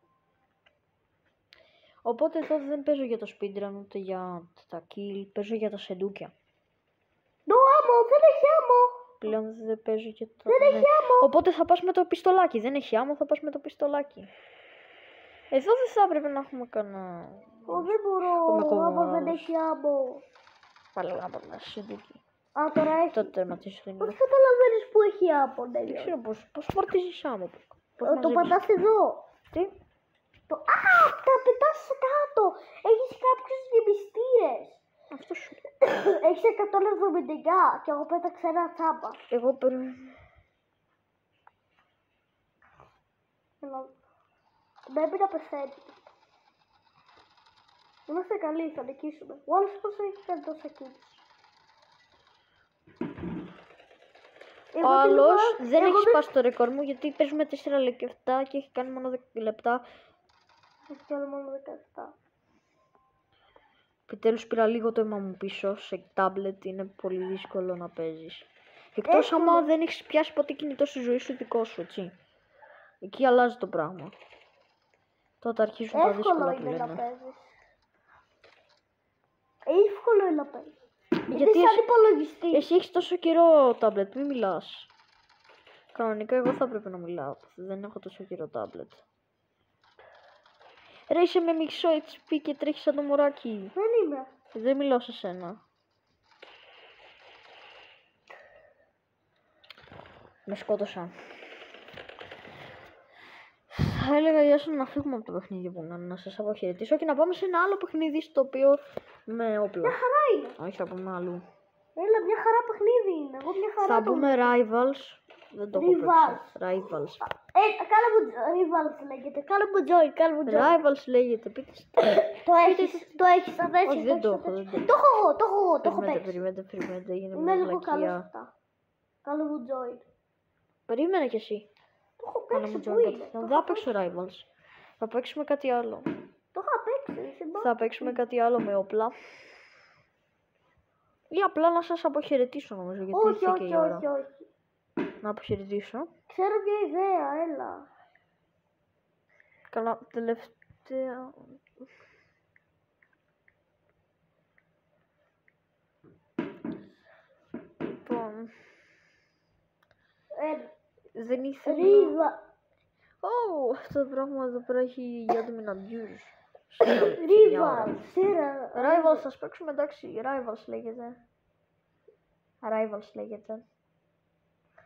Οπότε εδώ δεν παίζω για το speedrun ούτε για τα kill, παίζω για τα σεντούκια. No ammo, δεν έχει ammo. Πλέον δεν παίζω για το... Δεν έχει ammo. Οπότε θα πας με το πιστολάκι, δεν έχει άμμο, θα πας με το πιστολάκι. Εδώ δεν θα έπρεπε να έχουμε κανένα... Δεν μπορώ, άμα δεν έχει ammo. Πάλι να πάμε ένα σεντούκι. Α, τώρα έχει. Το τερματίσω δεν Πώς είναι. καταλαβαίνεις που έχει ammo, ναι. Δεν ξέρω πώς φορτίζεις άμμο. Το πατάς εδώ. Τι? Τα πετάς κάτω. Έχεις κάποιους γεμιστήρες. Αυτό σου. Έχεις 179 και εγώ πέταξα ένα τσάμπα. Εγώ παίρνω... Πρέπει να πεθαίνει. Είμαστε καλοί, θα νικήσουμε. Ο άλλος πώς έχει κάνει τόσα kills. Ο άλλος δεν έχει σπάσει το ρεκόρ μου γιατί παίζουμε 4 λεπτά και έχει κάνει μόνο 10 λεπτά. Έχει κάνει μόνο 17. Επιτέλους πήρα λίγο το αίμα μου πίσω σε τάμπλετ, είναι πολύ δύσκολο να παίζεις. Εκτός άμα δεν έχεις πιάσει ποτέ κινητό στη ζωή σου δικό σου, έτσι. Εκεί αλλάζει το πράγμα. Τότε αρχίζουν τα δύσκολα που Εύκολο είναι να λέμε. παίζεις. Εύκολο είναι να παίζεις. Γιατί σαν υπολογιστή. εσύ έχεις τόσο καιρό τάμπλετ, μην μιλάς. Κανονικά εγώ θα πρέπει να μιλάω, δεν έχω τόσο καιρό τάμπλετ. Ρε είσαι με μισό HP και τρέχεις σαν το μωράκι. Δεν είμαι. Δεν μιλάω σε σένα. Με σκότωσαν. Θα έλεγα για σας να φύγουμε από το παιχνίδι που να σας αποχαιρετήσω και να πάμε σε ένα άλλο παιχνίδι στο οποίο με όπλα. Μια χαρά είναι. Όχι, θα πούμε αλλού. Έλα, μια χαρά παιχνίδι είναι. Εγώ μια χαρά Θα το πούμε Rivals. Δεν το έχω Rivals. παίξει. Rivals. Κάνε μου Rivals λέγεται. Κάνε μου join, κάνε μου join. Rivals λέγεται, πείτε. Το έχεις αδέρφια. Όχι, δεν το έχω. Το έχω εγώ, το έχω παίξει. Περιμένετε, έγινε Είμαι μια λίγο καλός βλακεία. αυτά. Κάνε μου join. Περίμενε κι εσύ. Το έχω Κάνε παίξει, μου πού join. είναι. Δεν θα παίξω Rivals. Θα παίξουμε κάτι άλλο. Το είχα παίξει, Θα παίξουμε κάτι άλλο με όπλα. Ή απλά να σας αποχαιρετήσω νομίζω, γιατί Όχι, ήρθε και όχι, η ώρα. όχι, όχι. Να αποχαιρετήσω. Ξέρω μια ιδέα, έλα. Καλά, τελευταία... Λοιπόν, δεν ήθελα... Ρίβα. Ω, αυτό το πράγμα εδώ πέρα έχει για ντομιναντιούς. Ρίβα. Σέρα. Rivals, ας παίξουμε, εντάξει, Rivals λέγεται. Rivals λέγεται.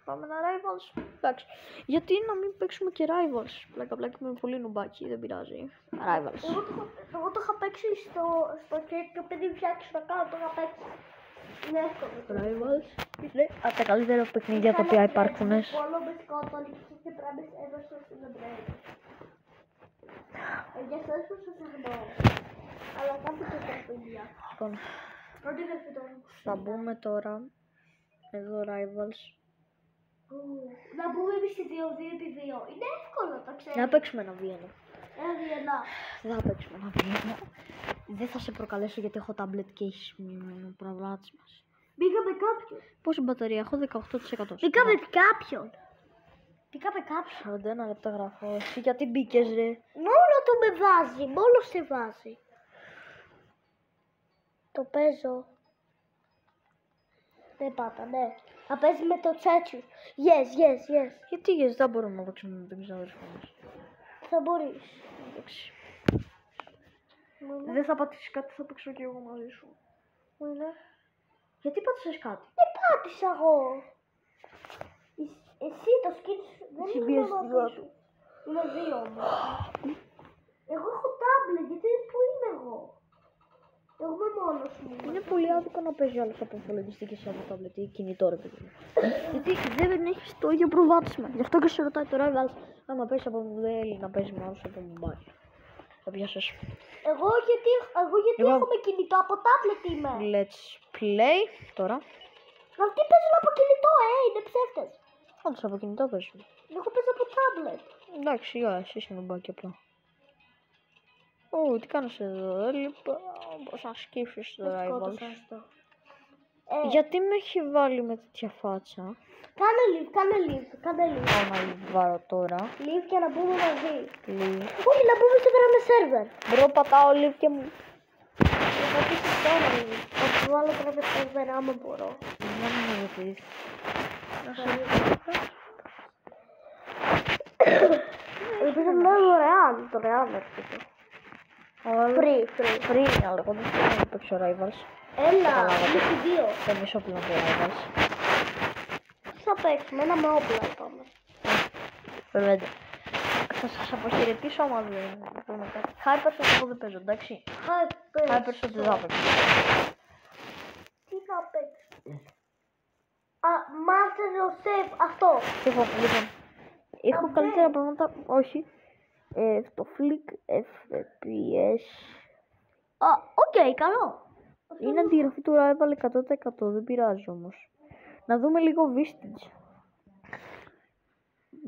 Πάμε ένα Rivals. Εντάξει. Γιατί να μην παίξουμε και Rivals. Πλάκα με πολύ νουμπάκι, δεν πειράζει. Rivals. Εγώ το είχα παίξει στο chat το παιδί φτιάξει το κάνω, το είχα παίξει. Είναι εύκολο. Rivals. Είναι από τα καλύτερα παιχνίδια τα οποία υπάρχουν. Μόνο με σκότωνε και πράγματι έβασα στην Εμπρέλη. Για εσάς που σας αγνώ. Αλλά κάτι και τα παιδιά. Λοιπόν, Πρώτη δεύτερον. θα μπούμε τώρα. Εδώ Rivals. Να μπούμε εμείς οι 2-2x2. Είναι εύκολο, το ξέρεις. Να παίξουμε ένα Βιέννα. Ένα. Δεν θα παίξουμε ένα Βιέννα. Δεν θα σε προκαλέσω γιατί έχω tablet και έχεις προβλάτη μας. Μπήκαμε κάποιον. Πόση μπαταρία έχω, 18%. Μπήκαμε κάποιον. Μπήκαμε κάποιον. 41 λεπτά γράφω. Εσύ γιατί μπήκες ρε. Μόνο του με βάζει, μόνο σε βάζει. Το παίζω. Δεν πάτα, ναι. Θα παίζει με το τσάτσου. Yes. Γιατί δεν μπορούμε να παίξουμε με τον ξάδερφο μας. Θα μπορείς. Εντάξει. Δεν θα πατήσεις κάτι, θα παίξω και εγώ μαζί σου. Πού είναι? Γιατί πάτησες κάτι. Δεν πάτησα εγώ. Εσύ το σκίτ δεν Εσύ είναι πιέζεις μαζί τη δόση. σου. Είναι δύο όμως. Εγώ έχω τάμπλετ, γιατί πού είμαι εγώ. Εγώ είμαι μόνος μου. Είναι πολύ άδικο να παίζει άλλος από υπολογιστή και σε από τάμπλετ ή κινητό ρε παιδί. Γιατί δεν έχεις το ίδιο προβάτισμα. Γι' αυτό και σε ρωτάει το Rivals, άμα παίζεις από μοντέλη να παίζεις με άλλους από mobile. Θα πιάσεις. Εγώ γιατί έχω με κινητό, από τάμπλετ είμαι. Let's play τώρα. Αυτοί παίζουν από κινητό, είναι ψεύτες. Όντως από κινητό παίζουν. Εγώ παίζω από τάμπλετ. Εντάξει, εσύ είσαι νομπάκι απλά. Ω, τι κάνεις εδώ, λοιπόν, πώς να σκύψεις το Rivals. Γιατί με έχει βάλει με τέτοια φάτσα. Κάνε live. Πάω να βάλω τώρα. Live και να μπούμε μαζί. Leave. Όχι, να μπούμε σήμερα με σερβερ. Μπρο, πατάω leave και μου... Να πατήσεις τώρα live. Θα σου βάλω τώρα με σερβερ άμα μπορώ. Δεν μου βοηθείς. Ελπίζω να είναι δωρεάν έρχεται. Free. Αλλά εγώ δεν θέλω να παίξω Rivals. Έλα, είναι και δύο. Δεν μισό πλέον το Rivals. Τι θα παίξουμε, ένα με όπλα είπαμε. Βέβαια. Θα σας αποχαιρετήσω άμα δεν πούμε κάτι. Hypershot εγώ δεν παίζω, εντάξει. Hypershot δεν θα παίξω. Τι θα παίξουμε. Master of Save, αυτό. Λοιπόν, έχω καλύτερα πράγματα, όχι. Το Flick FPS. Οκ, καλό. Είναι αντιγραφή του Rival 100%, δεν πειράζει όμως. Να δούμε λίγο Vistage.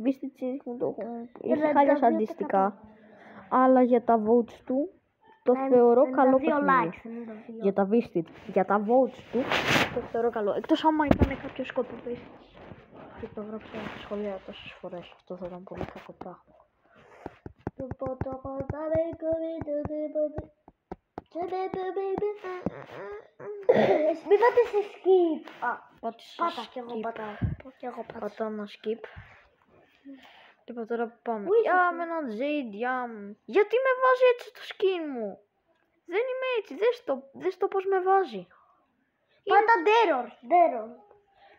Vistage μου το έχουν... Είχε χάλια αντιστικά. Αλλά για τα votes του το θεωρώ καλό παιχνίδι. Για τα Vistage. Για τα votes του το θεωρώ καλό. Εκτός άμα ήταν κάποιο σκόπο Vistage. Και το γράψα στα σχολεία τόσες φορές. Αυτό θα ήταν πολύ κακό πράγμα. Μην πάτε σε skip. Πάτα κι εγώ πατάω. Πατάω ένα skip. Λοιπόν τώρα πάμε. Πού είσαι Για εσύ? με έναν Jade, γιατί με βάζει έτσι το skin μου. Δεν είμαι έτσι, δες το πώς με βάζει. Πάτα Daron.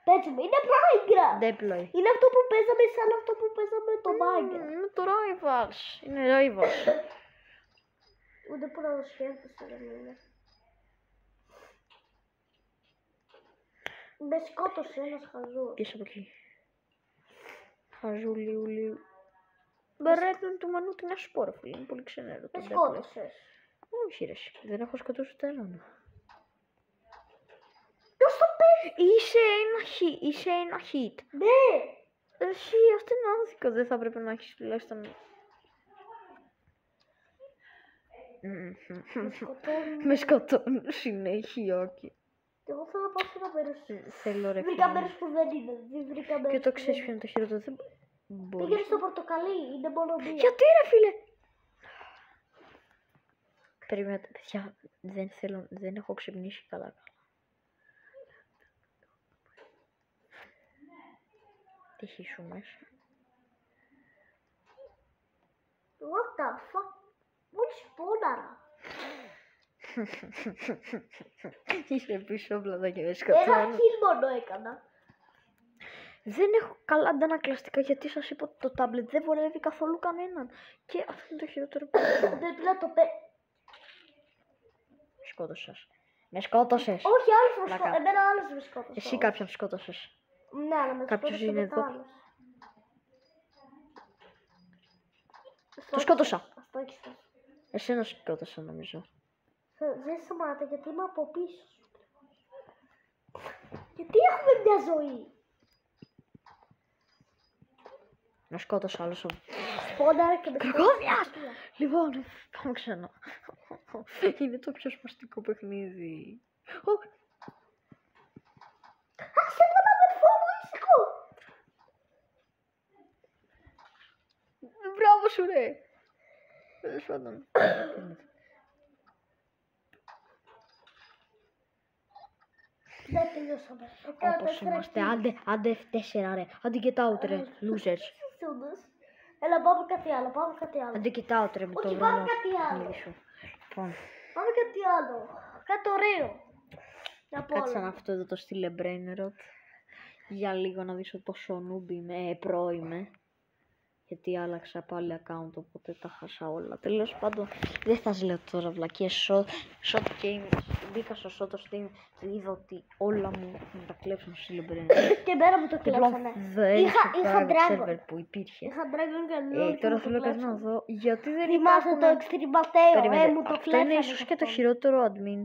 Παίζουμε, είναι Minecraft. Deploy. Είναι αυτό που παίζαμε σαν αυτό που παίζαμε το Minecraft. Είναι το Rivals. Είναι Rivals. Ούτε που να το σκέφτεσαι δεν είναι. Με σκότωσε ένας χαζός. Πίσω από εκεί. Χαζούλιουλι. Μπερέτουν του μανού τι να σου πω ρε φίλε, είναι πολύ ξενέρο το Με Deploy. σκότωσες. Όχι ρε, δεν έχω σκοτώσει ούτε έναν. Ποιος το παίζει? Είσαι ένα hit. Ναι. Εσύ, αυτό είναι άδικο, δεν θα πρέπει να έχεις τουλάχιστον... Με σκοτώνουν συνέχεια, όχι. Εγώ θέλω να πάω σε ένα μέρος. Θέλω ρε Βρήκα φίλε. μέρος που δεν είναι. Δεν βρήκα μέρος Και το που ξέρεις δεν ποιο είναι το χειρότερο. Δεν μπορείς. Πήγαινε στο πορτοκαλί, είναι μόνο μία. Γιατί ρε φίλε. Περιμένετε παιδιά. Δεν έχω ξυπνήσει καλά. Τι σου μέσα. What the fuck. Μόλις πόναρα. Είσαι πίσω πλάτα και με Ένα σκοτώνω. kill μόνο έκανα. Δεν έχω καλά αντανακλαστικά γιατί σας είπα ότι το τάμπλετ δεν βολεύει καθόλου κανέναν. Και αυτό είναι το χειρότερο που έχω. Πρέπει να το Σκότωσες. Με σκότωσες. Όχι, άλλος με Πλάκα. σκότωσε. Εμένα άλλος με σκότωσε. Εσύ κάποιον σκότωσες. Ναι, αλλά με Κάποιος σκότωσε είναι μετά εδώ. άλλος. Το σκότωσα. Αυτό έχεις το. Εσένα σκότωσα νομίζω. Δεν σταμάτα γιατί είμαι από πίσω. Γιατί έχουμε μια ζωή. Με σκότωσα άλλος. Σπόναρα και με Κροκόδιλας! Λοιπόν, πάμε ξανά. Είναι το πιο σπαστικό παιχνίδι. Άσε τον αδερφό μου, ήσυχο. Μπράβο σου ρε. Τέλος πάντων. Δεν τελειώσαμε. Όπως είμαστε. Άντε F4 ρε. Άντε get out ρε. Losers. Έλα πάμε κάτι άλλο, πάμε κάτι άλλο. Άντε get out ρε με το Όχι, βρόνο πάμε κάτι άλλο. παιχνίδι σου. Λοιπόν, Πάμε κάτι άλλο. Κάτι ωραίο. Από κάτσε όλα. να αυτό εδώ το στείλε brainrot. Για λίγο να δεις πόσο noob είμαι, προ είμαι. Γιατί άλλαξα πάλι account, οπότε τα χάσα όλα. Τέλος πάντων, δεν θα σας λέω τώρα βλακίες. Shot game, μπήκα στο shot Steam και είδα ότι όλα μου τα κλέψαν στο Celebrate. Και εμένα μου το κλέψανε. Δεν Είχα είχε private Dragon. server που υπήρχε. Είχα Dragon και LOL και Τώρα μου το θέλω κάτι να κλέψανε. δω, γιατί δεν Θυμάσαι το υπάρχουν... Extreme Περίμενε, μου το αυτό κλέψανε. είναι ίσως και το αυτό. χειρότερο admin.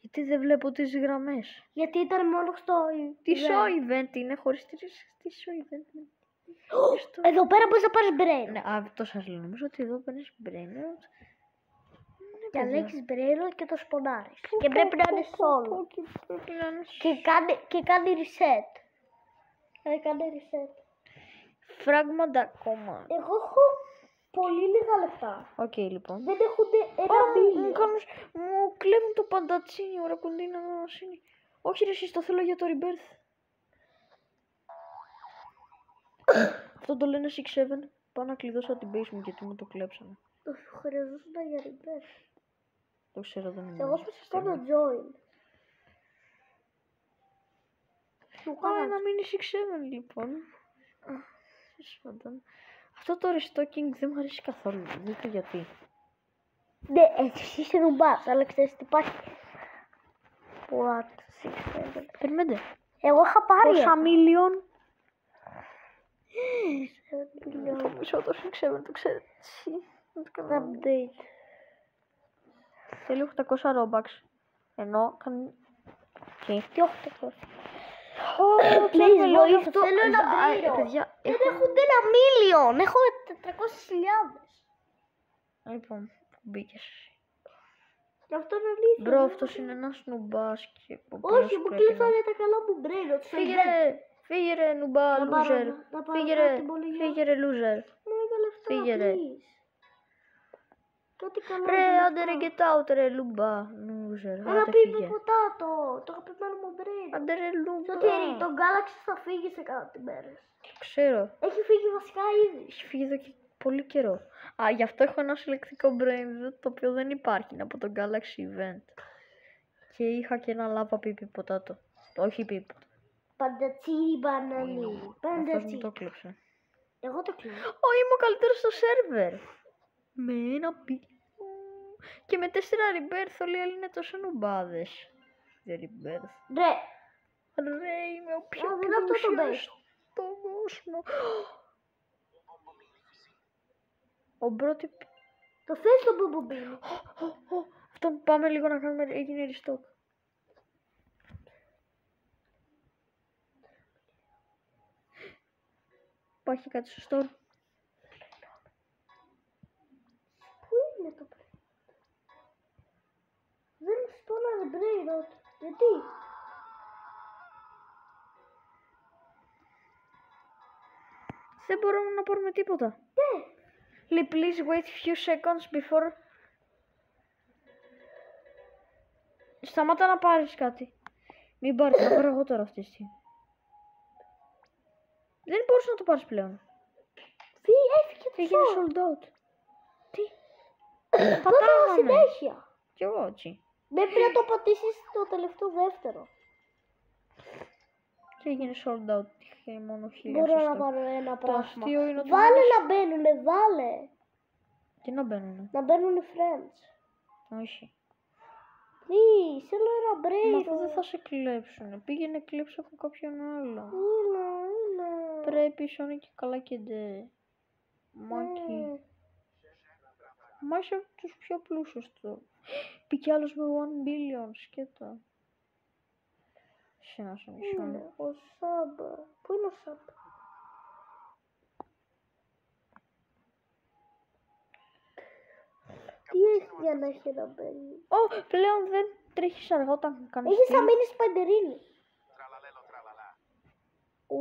Γιατί δεν βλέπω τις γραμμές. Γιατί ήταν μόνο στο Τι event. show event είναι χωρίς τι show event είναι. Εδώ πέρα μπορείς να πάρεις brain. Ναι, αυτό σας λέω. Νομίζω ότι εδώ παίρνεις brainer. Και ανοίξεις brain και το σπονάρεις. Και πρέπει να είναι solo. Πρέπει να είναι Και κάνει reset. Κάνει reset. φράγματα ακόμα. Εγώ έχω πολύ λίγα λεφτά. Οκ, λοιπόν. Δεν έχονται ένα μπίλιο. Μου κλέβουν το παντατσίνι, ώρα κοντίνα νοσίνη. Όχι ρε εσείς, το θέλω για το rebirth. Αυτό το λένε 6-7. Πάω να κλειδώσω την base μου γιατί μου το κλέψανε. Το χρειαζόταν για reset. Το ξέρω, δεν είναι. Εγώ θα σας κάνω join. Σου Πάμε κάνω να μείνει 6-7 λοιπόν. Τέλος πάντων. Αυτό το restocking δεν μου αρέσει καθόλου. Δεν ξέρω γιατί. Ναι, εσύ είσαι νουμπάς, αλλά ξέρεις τι υπάρχει. What? 6-7. Περιμένετε. Εγώ είχα πάρει. Πόσα million. Billion. Το μισό το 6-7 το ξέρετε. Update. Θέλει 800 Robux. Ενώ κάνει... Τι 800. Please, βοήθεια, θέλω ένα μπρίλο. Παιδιά, Δεν έχονται ένα million. Έχω 400.000. Λοιπόν, μπήκες εσύ. Και αυτό είναι αλήθεια. Μπρο, αυτός είναι ένας νουμπάς και... Όχι, μου κλείσανε τα καλά μου brain. Φύγε ρε, φύγε ρε νουμπά, Να πάρω, loser. να πάρω Φύγε κάτι ρε, πολύ φύγε ρε loser. Μου λίγα λεφτά, Φύγε, ρε. please. Κάτι καλά. Ρε, λίγα άντε ρε, λεφτά. get out ρε, λουμπά, loser. Ένα Άντε πίπι φύγε. ποτάτο. Το αγαπημένο μου brain. Άντε ρε, Στο λουμπά. τυρί, το Galaxy θα φύγει σε κάτι μέρες. Ξέρω, Έχει φύγει βασικά ήδη. έχει φύγει εδώ και πολύ καιρό. Α, γι' αυτό έχω ένα συλλεκτικό brain το οποίο δεν υπάρχει, είναι από το Galaxy Event. Και είχα και ένα λάβα πίπι ποτάτο. Όχι πίπι. Παντατσίρι μπανανί. Αυτός μου Παντατσίρι. το κλέψε. Εγώ το κλείνω. Είμαι ο καλύτερος στο σερβερ. Με ένα πι. Και με 4 rebirth όλοι οι άλλοι είναι τόσο νουμπάδες. Δεν rebirth. Ρε, Ρε, είμαι ο πιο δεν αυτό το πλούσιος best. στον κόσμο. Ο πρώτη... το θες το μπουμπουμπί. Αυτόν πάμε λίγο να κάνουμε, έγινε restock. Υπάρχει κάτι στο store. Πού είναι το brain? Δεν σπώνανε brain. Γιατί? Δεν μπορούμε να πάρουμε τίποτα. Ναι. Λέει, please wait few seconds before... Σταμάτα να πάρεις κάτι. Μην πάρεις, θα πάρω εγώ τώρα αυτή τη στιγμή. Δεν μπορείς να το πάρεις πλέον. Τι έφυγε το Έγινε show. sold out. Τι? Πατάγαμε Πατάγαμε. συνέχεια. Κι εγώ έτσι. Πρέπει να το πατήσεις το τελευταίο δεύτερο. Και έγινε sold out. Είχε μόνο 1000 Μπορώ να σωστά. πάρω ένα Το πράγμα. αστείο είναι ότι Βάλε δεν να μπαίνουνε, βάλε. Τι να μπαίνουνε. Να μπαίνουνε friends. Όχι. Please, θέλω ένα Μα break. αφού δεν θα σε κλέψουνε. Πήγαινε κλέψε από κάποιον άλλο. Είναι. Πρέπει Sonic και καλά και ντε. Μάκι. Μα είσαι από τους πιο πλούσιους του. Πήγε άλλος με 1 billion. Σκέτα. Σένα Sonic. Είναι ο Σάμπα. Πού είναι ο Σάμπα? Τι έχει για να έχει ένα μπαίνει? Ω, πλέον δεν τρέχεις αργά όταν κάνεις Έχεις steal. αμήνει σπαντερίνη.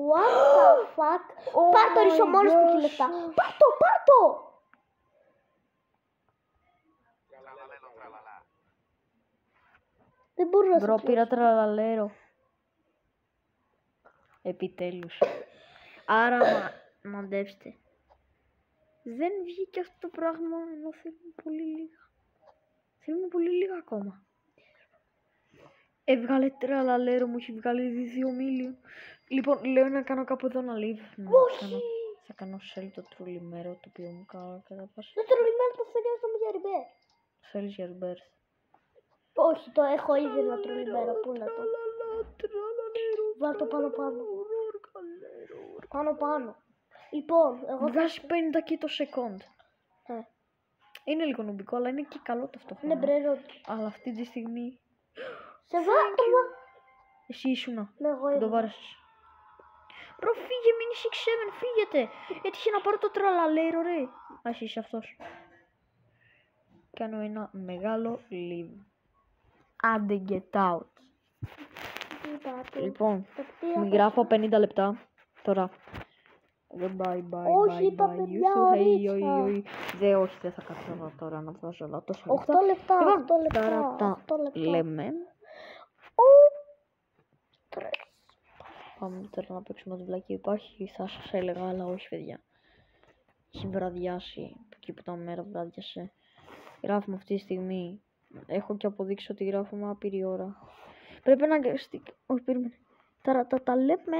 What the fuck? Oh Πάρ' το my ρίξω μόνος του gosh. τη λεφτά. Πάρ' το, πάρ' το. Δεν μπορώ να Μπρο, σε πήρα κλείσω. τραλαλέρο. Επιτέλους. Άρα, μαντέψτε. Δεν βγήκε αυτό το πράγμα, ενώ θέλουμε πολύ λίγα. Θέλουμε πολύ λίγα ακόμα. Έβγαλε τραλαλέρο, μου έχει βγάλει ήδη 2 μίλιο. Λοιπόν, λέω να κάνω κάπου εδώ ένα live. Όχι. Θα κάνω sell το τρουλιμέρο, το οποίο μου κάνω κατά πάσα. Το τρολιμένο το θέλει στο μου για ριμπέ. Θέλεις για rebirth. Όχι, το έχω ήδη ένα τρολιμένο. Πού να το. Βάλ' το πάνω πάνω. Πάνω πάνω. Λοιπόν, εγώ θα... Βγάζει 50 και το second. Ε, Είναι λίγο νομικό, αλλά είναι και καλό ταυτόχρονα. είναι μπρερό. Αλλά αυτή τη στιγμή Σε βάζω. εσύ ήσουνα Ναι, εγώ που το είμαι. βάρεσες. Μπρο, φύγε, μείνει 6-7, φύγετε. Έτυχε να πάρω το τραλαλέρο, ρε. Α, εσύ είσαι αυτός. Κάνω ένα μεγάλο live. Άντε, get out. Τι είπατε? Λοιπόν, Τι μην είπατε? γράφω 50 λεπτά. Τώρα. Bye, bye, Όχι, bye, είπαμε bye. μια You too, hey, ωρίτσα. oi, oi. Δε, όχι, δεν θα κάτσω τώρα να βγάζω όλα τόσα 8 λεπτά, Λοιπόν, 8 λεπτά, τώρα τα 8 λεπτά. λέμε. Ω, τρες. Πάμε τώρα να παίξουμε το βλάκι. Υπάρχει, θα σας έλεγα, αλλά όχι, παιδιά. Έχει βραδιάσει. Εκεί που τα μέρα βράδιασε. Γράφουμε αυτή τη στιγμή. Έχω και αποδείξει ότι γράφουμε άπειρη ώρα. Πρέπει να... Όχι, περίμενε. Τώρα τα λέμε.